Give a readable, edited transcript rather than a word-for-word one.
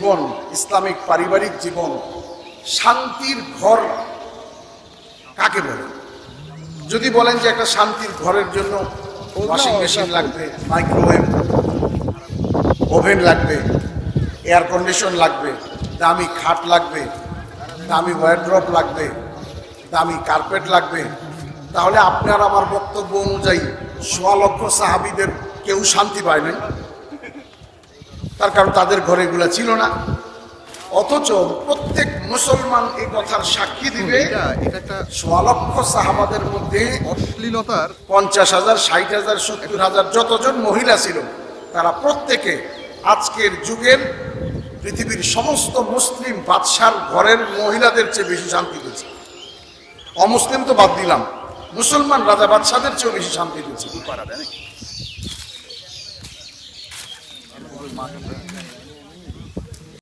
জীবন, Islamic পারিবারিক জীবন, শান্তির ঘর কাকে বলে? যদি বলেন যে একটা শান্তির ঘরের জন্য ওয়াশিং মেশিন লাগবে, মাইক্রোওয়েভ ওভেন লাগবে, এয়ার কন্ডিশন লাগবে, দামি খাট লাগবে, দামি ওয়ারড্রপ লাগবে, দামি কার্পেট লাগবে, তাহলে আপনার আমার বক্তব্য অনুযায়ী ১৬ লক্ষ সাহাবীদের কেউ শান্তি পায় নাই। তার কারণ তাদের ঘরে এগুলো ছিল না। অথচ প্রত্যেক মুসলমান এই কথার সাক্ষী দিবে ১৬ লক্ষ সাহাবাদের মধ্যে অশ্লীলতার ৫০,০০০, ৬০,০০০, ৭০,০০০ যতজন মহিলা ছিল, তারা প্রত্যেকে আজকের যুগের পৃথিবীর সমস্ত মুসলিম বাদশার ঘরের মহিলাদের চেয়ে বেশি শান্তি পেয়েছে। অমুসলিম তো বাদ দিলাম, মুসলমান রাজা বাদশাদের চেয়েও বেশি শান্তি পেয়েছে।